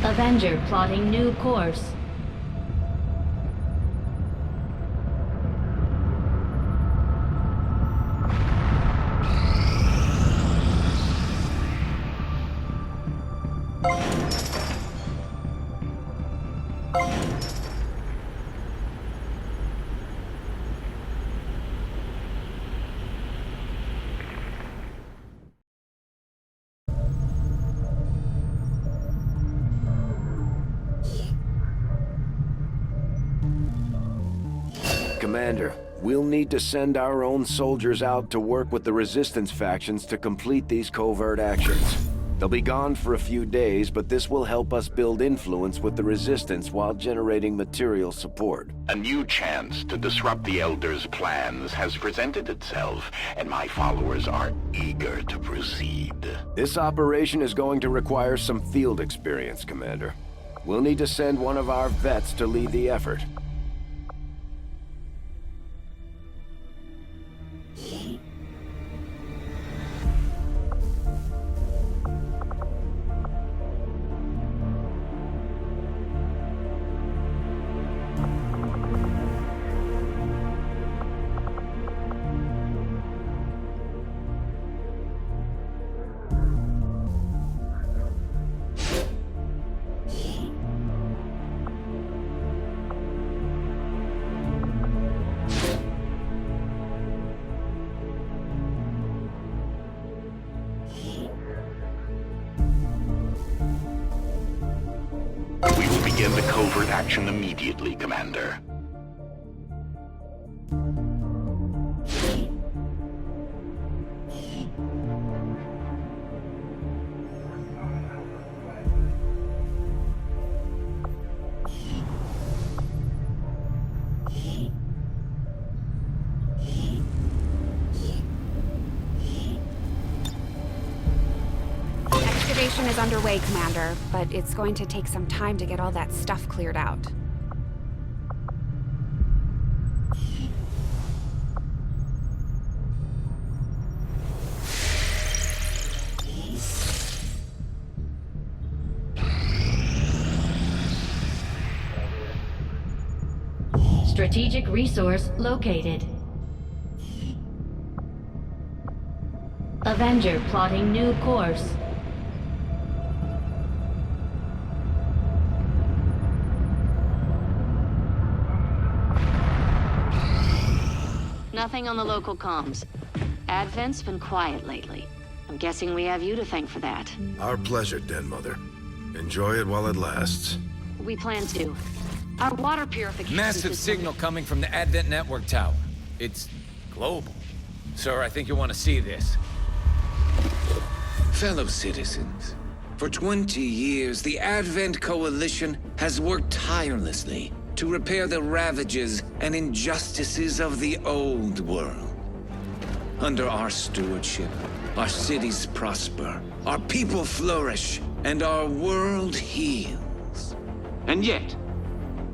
Avenger plotting new course. Commander, we'll need to send our own soldiers out to work with the Resistance factions to complete these covert actions. They'll be gone for a few days, but this will help us build influence with the Resistance while generating material support. A new chance to disrupt the Elders' plans has presented itself, and my followers are eager to proceed. This operation is going to require some field experience, Commander. We'll need to send one of our vets to lead the effort. We will begin the covert action immediately, Commander. Excavation is underway, Commander, but it's going to take some time to get all that stuff cleared out. Strategic resource located. Avenger plotting new course. Nothing on the local comms. Advent's been quiet lately. I'm guessing we have you to thank for that. Our pleasure, Den Mother. Enjoy it while it lasts. We plan to. Our water purification Massive system- signal coming from the Advent Network Tower. It's global. Sir, I think you'll want to see this. Fellow citizens, for 20 years, the Advent Coalition has worked tirelessly to repair the ravages and injustices of the old world. Under our stewardship, our cities prosper, our people flourish, and our world heals. And yet,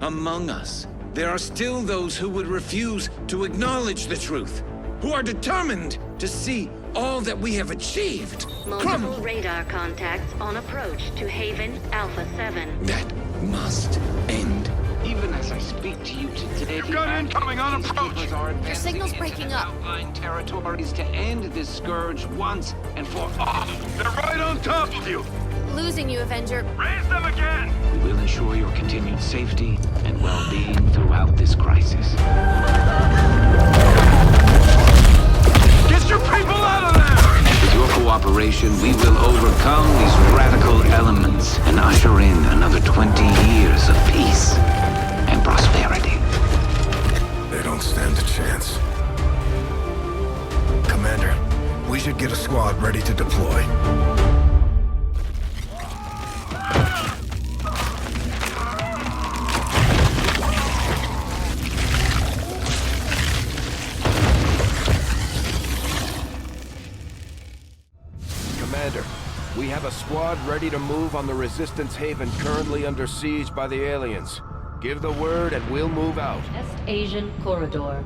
among us, there are still those who would refuse to acknowledge the truth, who are determined to see all that we have achieved Multiple radar contacts on approach to Haven Alpha 7. That must end. Even as I speak to you today, You've got incoming on approach! Your signal's breaking up. Outlying territories to end this scourge once and for all. They're right on top of you! Losing you, Avenger. Raise them again! We will ensure your continued safety and well-being throughout this crisis. Get your people out of there! With your cooperation, we will overcome these radical elements and usher in another 20 years of peace and prosperity. They don't stand a chance. Commander, we should get a squad ready to deploy. Commander, we have a squad ready to move on the Resistance Haven currently under siege by the aliens. Give the word and we'll move out. West Asian corridor.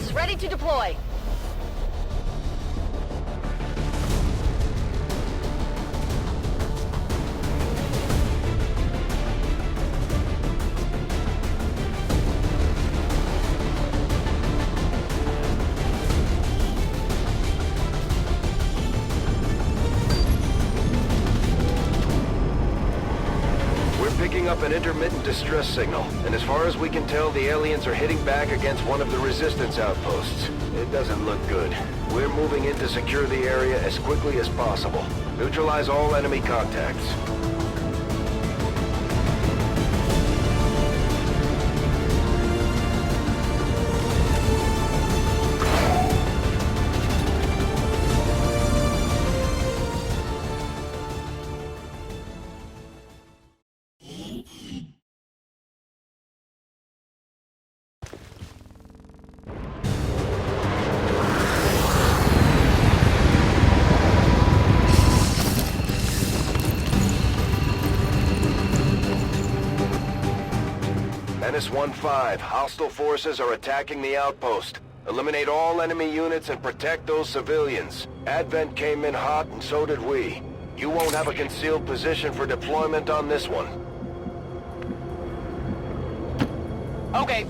Subtitled, ready to deploy. Picking up an intermittent distress signal, and as far as we can tell, the aliens are hitting back against one of the resistance outposts. It doesn't look good. We're moving in to secure the area as quickly as possible. Neutralize all enemy contacts. Menace 1-5, hostile forces are attacking the outpost. Eliminate all enemy units and protect those civilians. Advent came in hot and so did we. You won't have a concealed position for deployment on this one. Okay.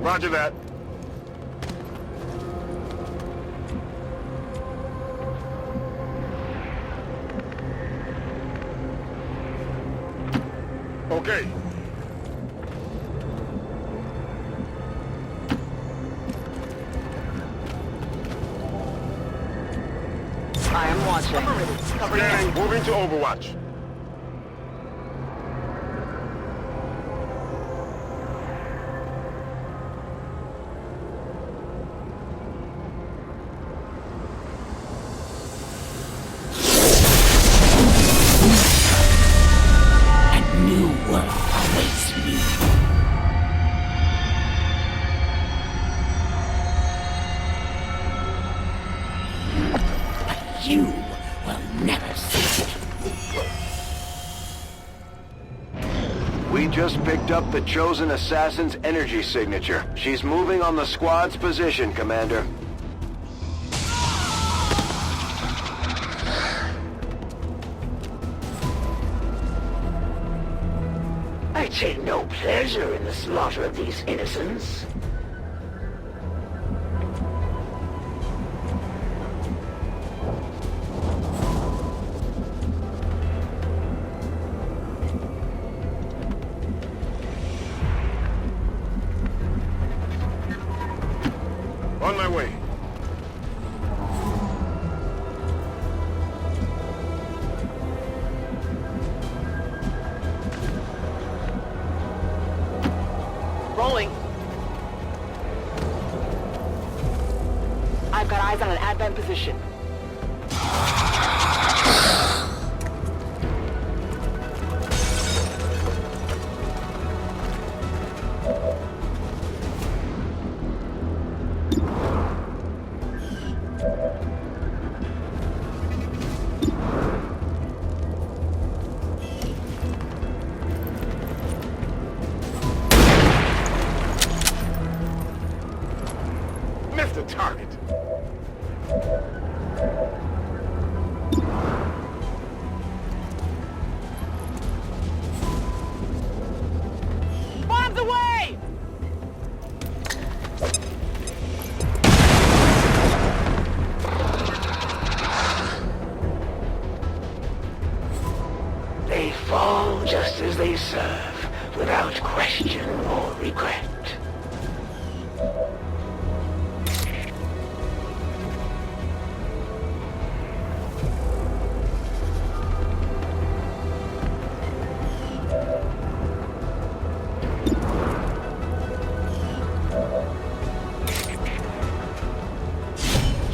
Roger that. Okay. I am watching. Scanning, moving to Overwatch. You will never see it. We just picked up the Chosen Assassin's energy signature. She's moving on the squad's position, Commander. I take no pleasure in the slaughter of these innocents. On my way. Rolling. I've got eyes on an Advent position. Missed the target. Bombs away! They fall just as they serve, without question or regret.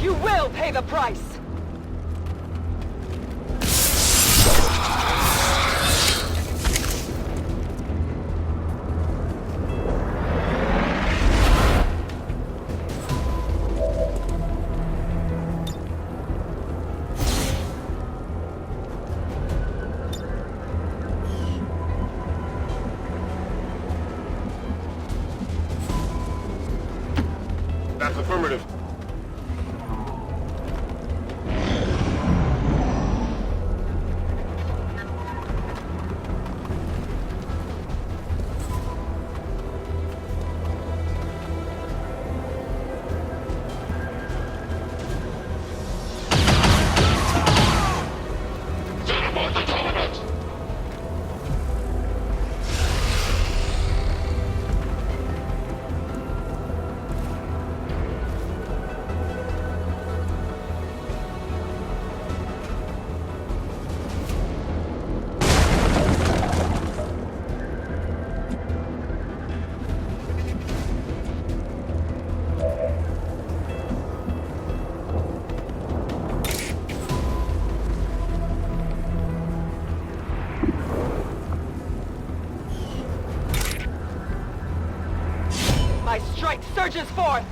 You will pay the price! Affirmative. My strike surges forth!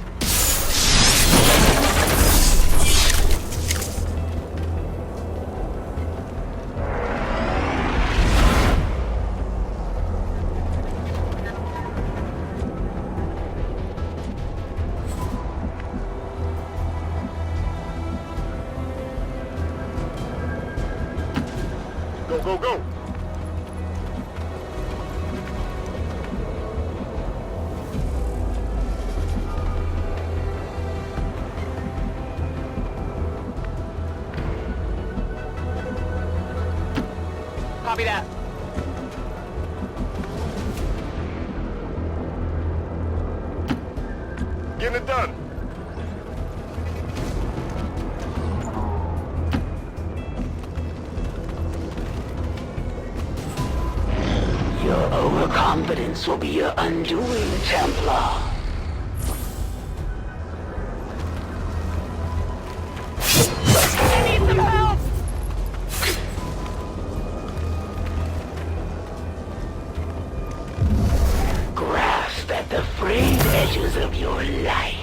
Go, go, go! Copy that. Getting it done. Your overconfidence will be your undoing, Templar. I need some help! Grasp at the frayed edges of your life.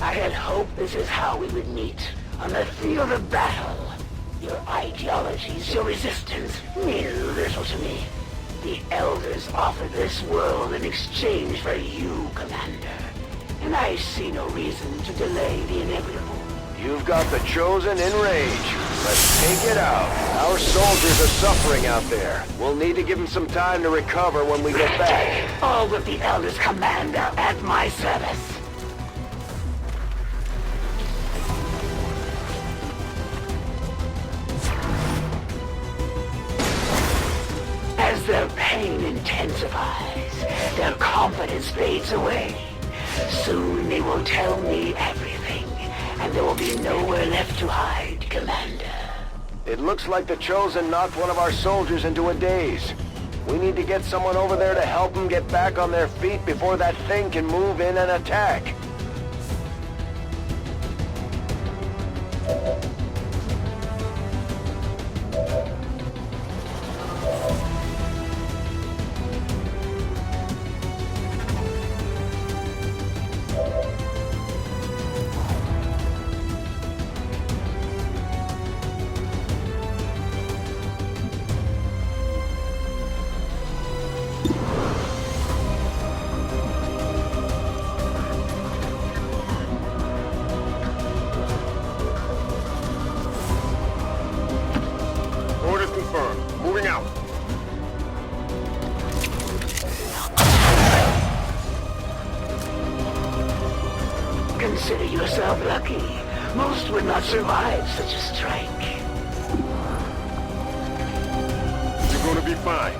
I had hoped this is how we would meet, on the field of battle. Your ideologies, your resistance, mean little to me. The Elders offered this world in exchange for you, Commander. And I see no reason to delay the inevitable. You've got the Chosen in rage. Let's take it out. Our soldiers are suffering out there. We'll need to give them some time to recover when we get back. All with the Elders, Commander, at my service. As their pain intensifies, their confidence fades away. Soon they will tell me everything, and there will be nowhere left to hide, Commander. It looks like the Chosen knocked one of our soldiers into a daze. We need to get someone over there to help them get back on their feet before that thing can move in and attack. Orders confirmed. Moving out. Consider yourself lucky. Most would not survive such a strike. You're gonna be fine.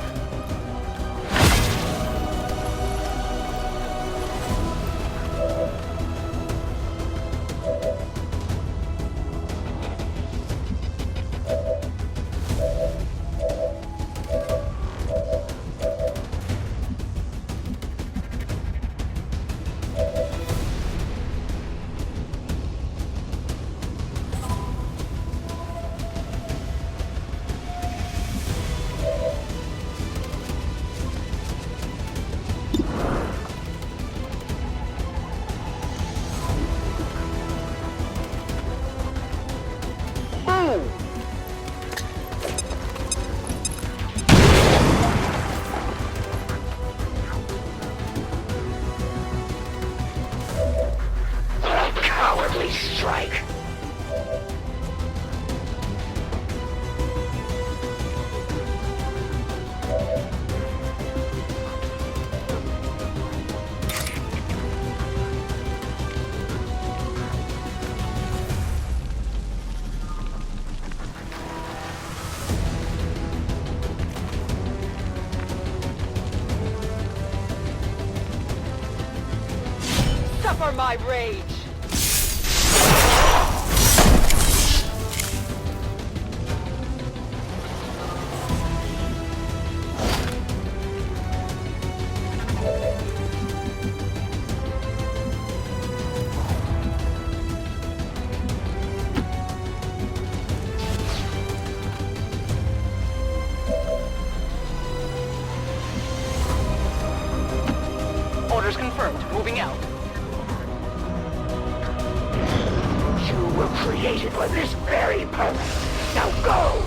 for my rage. Orders confirmed. Moving out. You were created for this very purpose. Now go!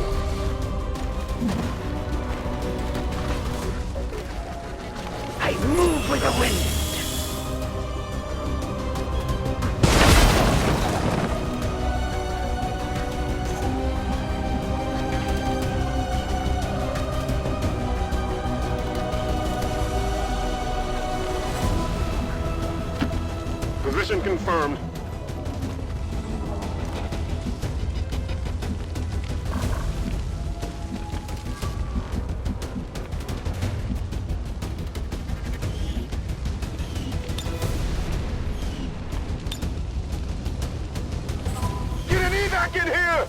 I move with the wind. Position confirmed. Get an evac in here!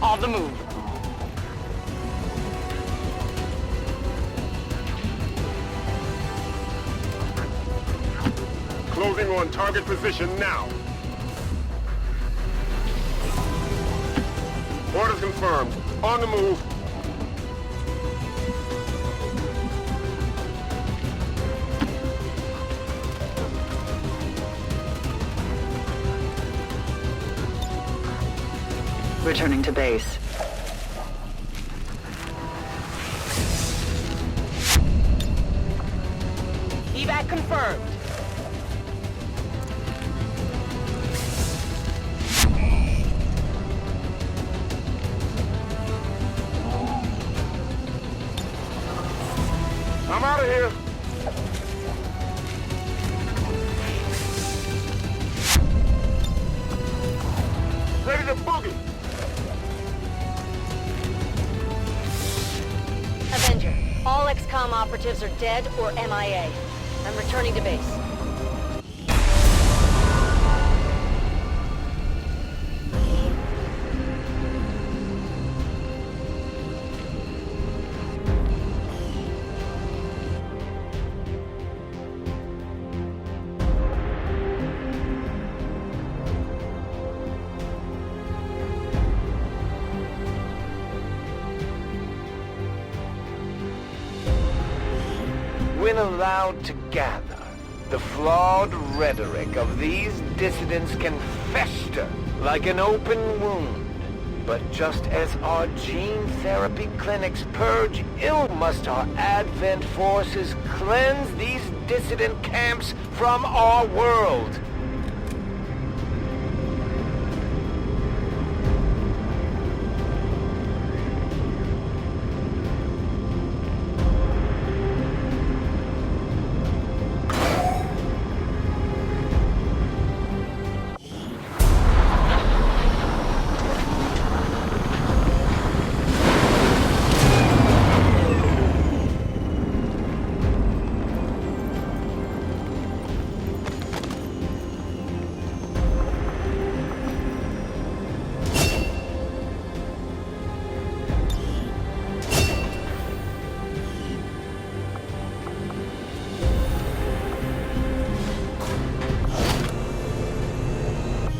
On the move. Closing on target position now. Orders confirmed. On the move. Returning to base. Evac confirmed. I'm out of here. Ready to boogie. Avenger, all XCom operatives are dead or MIA. I'm returning to base. When allowed to gather, the flawed rhetoric of these dissidents can fester like an open wound. But just as our gene therapy clinics purge ill, must our Advent forces cleanse these dissident camps from our world.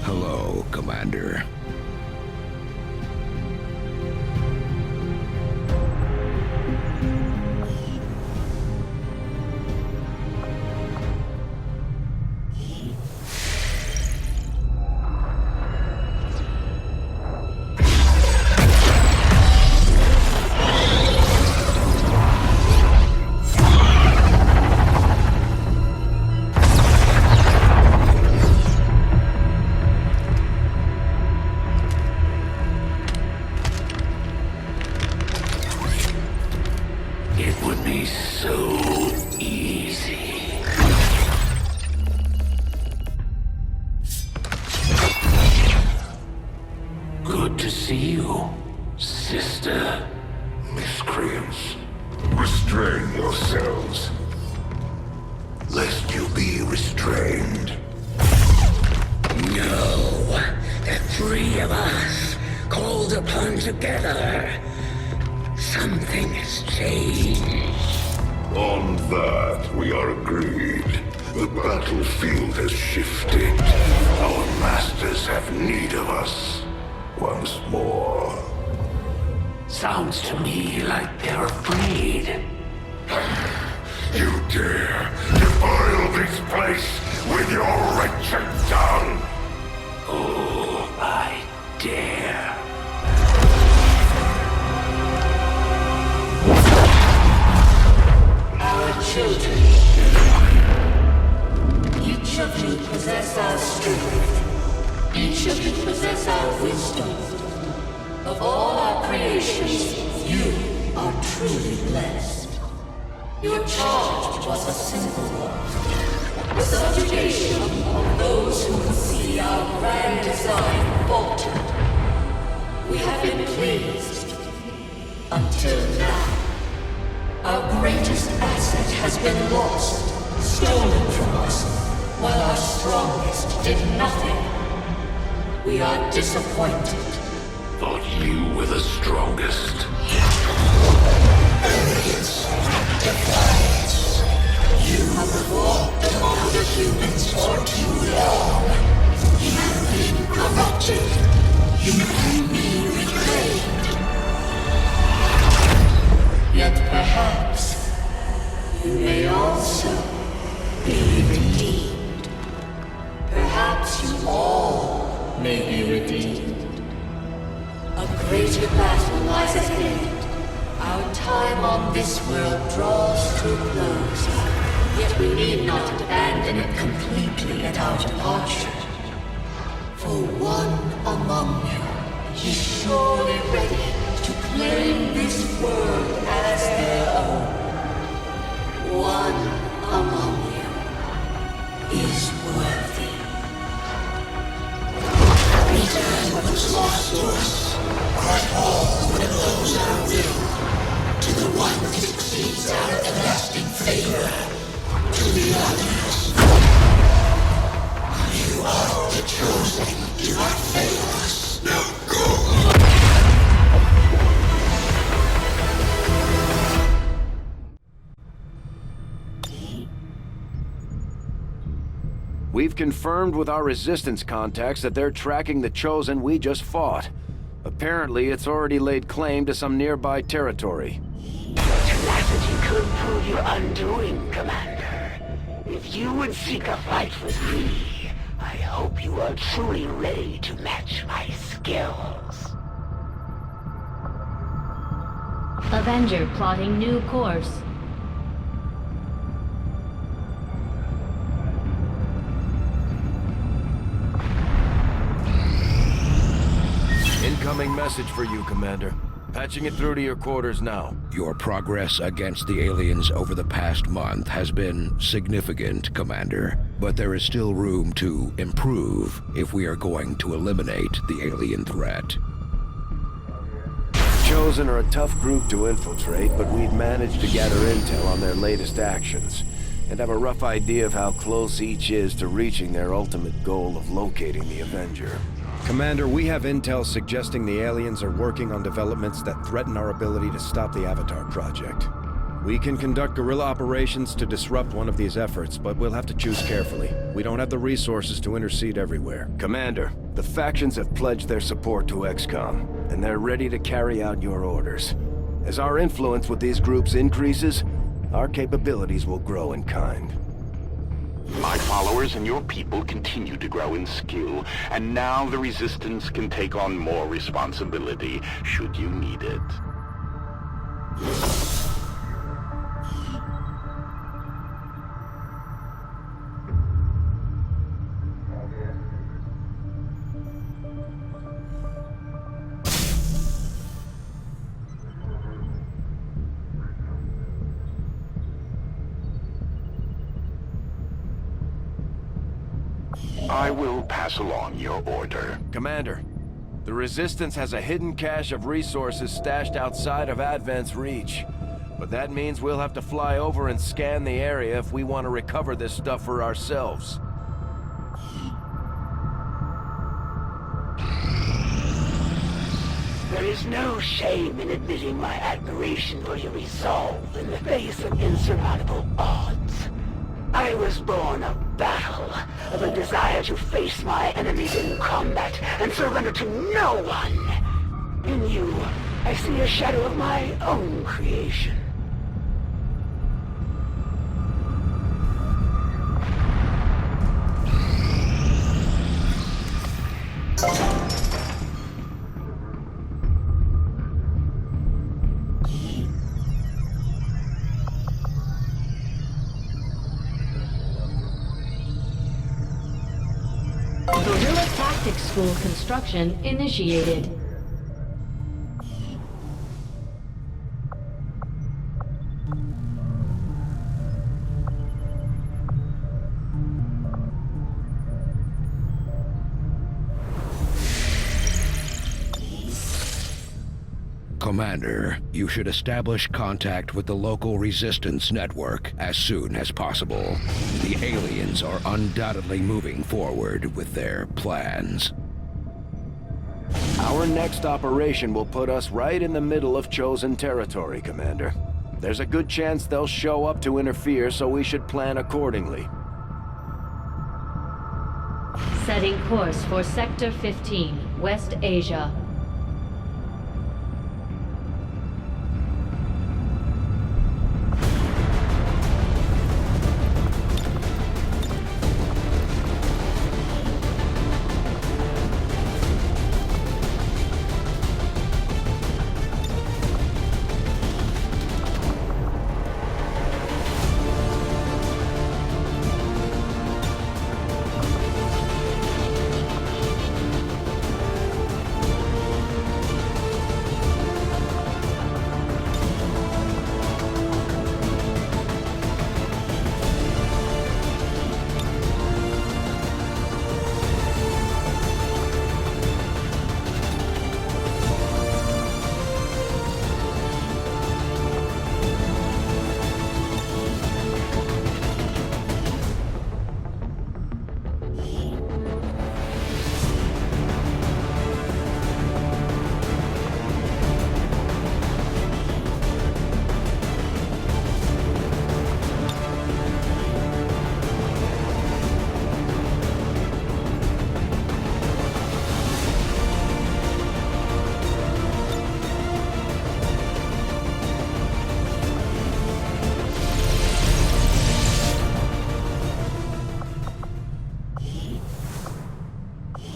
Hello, Commander. trained. No, the three of us, called upon together. Something has changed. On that, we are agreed. The battlefield has shifted. Our masters have need of us. Once more. Sounds to me like they're afraid. You dare defile this place with your wretched tongue? Oh, I dare. Our children. Each of you possess our strength. Each of you possess our wisdom. Of all our creations, you are truly blessed. Your charge was a simple one. The subjugation of those who would see our grand design falter. We have been pleased. Until now. Our greatest asset has been lost, stolen from us, while our strongest did nothing. We are disappointed. Thought you were the strongest. Arrogance, defiance. You have fought among the humans for too long. You have been corrupted. You can be reclaimed. Yet perhaps you may also be redeemed. Perhaps you all may be redeemed. A greater battle lies ahead. Our time on this world draws to a close. Yet we need not abandon it completely at our departure. For one among you is surely ready to claim this world as their own. One among you is worthy. Return what was lost to us. Grant all what oppose our will. To the one that succeeds our everlasting favor. To the others. You are the chosen. Do not fail us. Now go. We've confirmed with our resistance contacts that they're tracking the Chosen we just fought. Apparently, it's already laid claim to some nearby territory. Your tenacity could prove your undoing, Commander. If you would seek a fight with me, I hope you are truly ready to match my skills. Avenger plotting new course. Incoming message for you, Commander. Patching it through to your quarters now. Your progress against the aliens over the past month has been significant, Commander. But there is still room to improve if we are going to eliminate the alien threat. Chosen are a tough group to infiltrate, but we've managed to gather intel on their latest actions, and have a rough idea of how close each is to reaching their ultimate goal of locating the Avenger. Commander, we have intel suggesting the aliens are working on developments that threaten our ability to stop the Avatar project. We can conduct guerrilla operations to disrupt one of these efforts, but we'll have to choose carefully. We don't have the resources to intercede everywhere. Commander, the factions have pledged their support to XCom, and they're ready to carry out your orders. As our influence with these groups increases, our capabilities will grow in kind. My followers and your people continue to grow in skill, and now the Resistance can take on more responsibility, should you need it. I will pass along your order. Commander, the Resistance has a hidden cache of resources stashed outside of Advent's reach. But that means we'll have to fly over and scan the area if we want to recover this stuff for ourselves. There is no shame in admitting my admiration for your resolve in the face of insurmountable odds. I was born of battle, of a desire to face my enemies in combat and surrender to no one. In you, I see a shadow of my own creation. Guerrilla Tactics School construction initiated. Commander, you should establish contact with the local resistance network as soon as possible. The aliens are undoubtedly moving forward with their plans. Our next operation will put us right in the middle of chosen territory, Commander. There's a good chance they'll show up to interfere, so we should plan accordingly. Setting course for Sector 15, West Asia.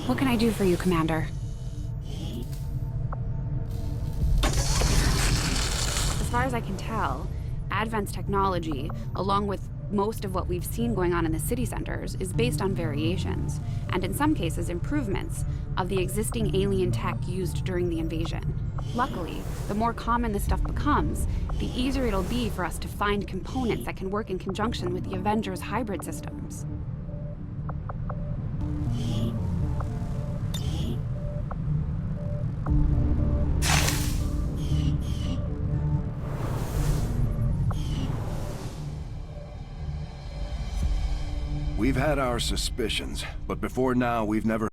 What can I do for you, Commander? As far as I can tell, Advent's technology, along with most of what we've seen going on in the city centers, is based on variations, and in some cases improvements, of the existing alien tech used during the invasion. Luckily, the more common this stuff becomes, the easier it'll be for us to find components that can work in conjunction with the Avengers' hybrid systems. We've had our suspicions, but before now we've never